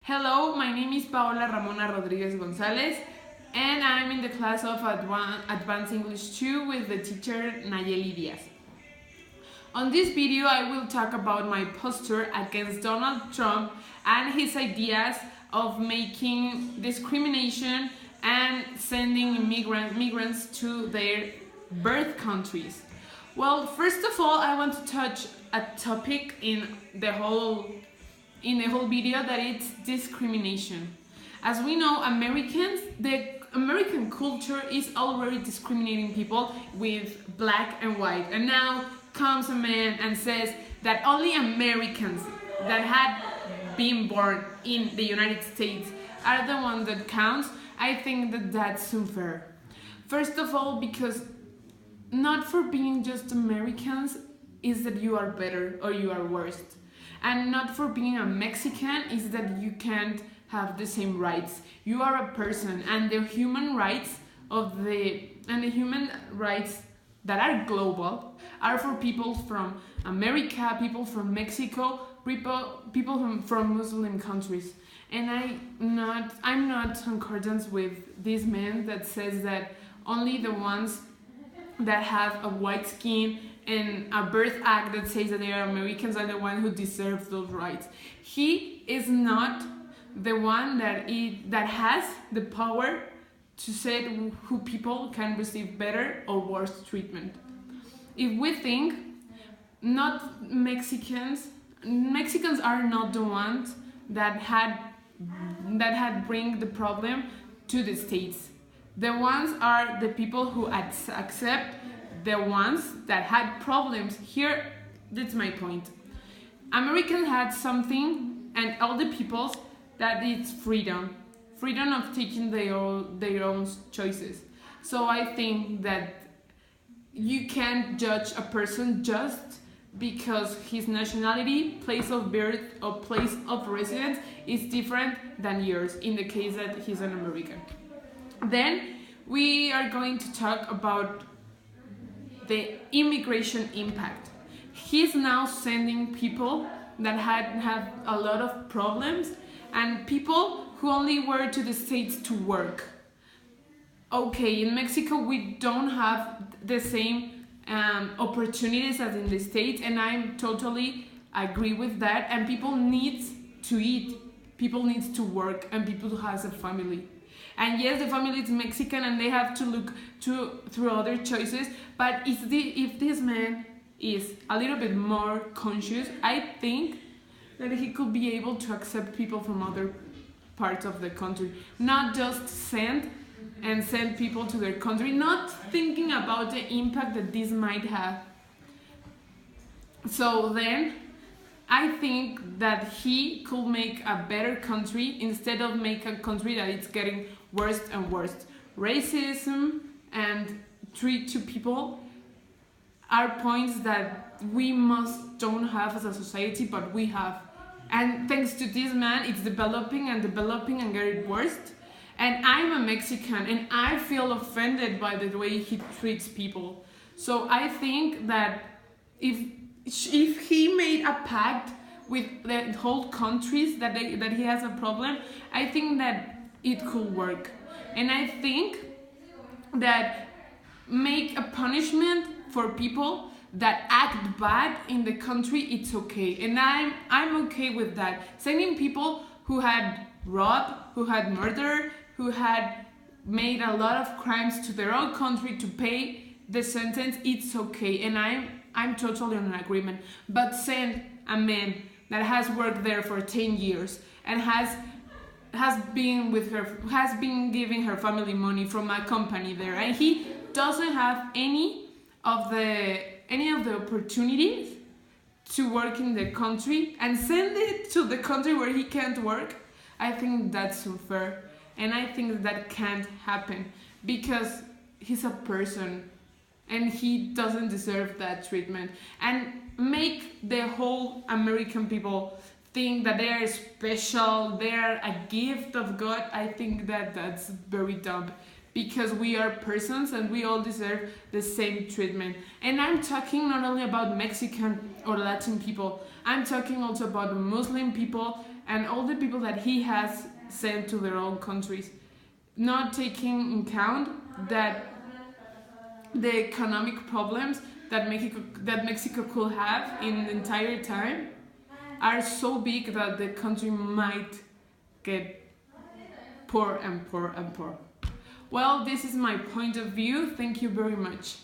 Hello, my name is Paola Ramona Rodriguez Gonzalez, and I'm in the class of Advanced English 2 with the teacher Nayeli Diaz. On this video, I will talk about my posture against Donald Trump and his ideas of making discrimination and sending migrants to their birth countries. Well, first of all, I want to touch a topic in the whole video, that it's discrimination. As we know, the American culture is already discriminating people with black and white, and now comes a man and says that only Americans that had been born in the United States are the ones that counts. I think that that's unfair. First of all, because not for being just Americans is that you are better or you are worse. And not for being a Mexican is that you can't have the same rights. You are a person, and the human rights that are global are for people from America, people from Mexico, people from Muslim countries. And I'm not in accordance with this man that says that only the ones that have a white skin and a birth act that says that they are Americans are the one who deserve those rights. He is not the one that has the power to say who people can receive better or worse treatment. If we think not Mexicans are not the ones that had bring the problem to the States. The ones are the people who accept the ones that had problems. Here, that's my point. Americans had something, and all the peoples, that it's freedom of taking their own choices. So I think that you can't judge a person just because his nationality, place of birth, or place of residence is different than yours, in the case that he's an American. Then we are going to talk about the immigration impact. He's now sending people that have a lot of problems, and people who only were to the States to work. Okay, in Mexico we don't have the same opportunities as in the States, and I totally agree with that. And people need to eat, people need to work, and people has a family. And yes, the family is Mexican and they have to look through other choices. But if this man is a little bit more conscious, I think that he could be able to accept people from other parts of the country. Not just send people to their country, not thinking about the impact that this might have. So then, I think that he could make a better country instead of make a country that it's getting worse and worse. Racism and treat to people are points that we don't have as a society, but we have. And thanks to this man, it's developing and getting worse. And I'm a Mexican and I feel offended by the way he treats people. So I think that if he made a pact with the whole countries that he has a problem, I think that it could work. And I think that make a punishment for people that act bad in the country, it's okay. And I'm okay with that. Sending people who had robbed, who had murdered, who had made a lot of crimes to their own country to pay the sentence, it's okay. And I'm totally in agreement. But send a man that has worked there for 10 years and has been giving her family money from a company there, and he doesn't have any of the opportunities to work in the country, and send it to the country where he can't work. I think that's unfair, and I think that can't happen because he's a person and he doesn't deserve that treatment. And make the whole American people think that they are special, they are a gift of God. I think that that's very dumb, because we are persons and we all deserve the same treatment. And I'm talking not only about Mexican or Latin people, I'm talking also about Muslim people and all the people that he has sent to their own countries, not taking in account that the economic problems that Mexico could have in the entire time are so big that the country might get poor and poor and poor. Well, this is my point of view. Thank you very much.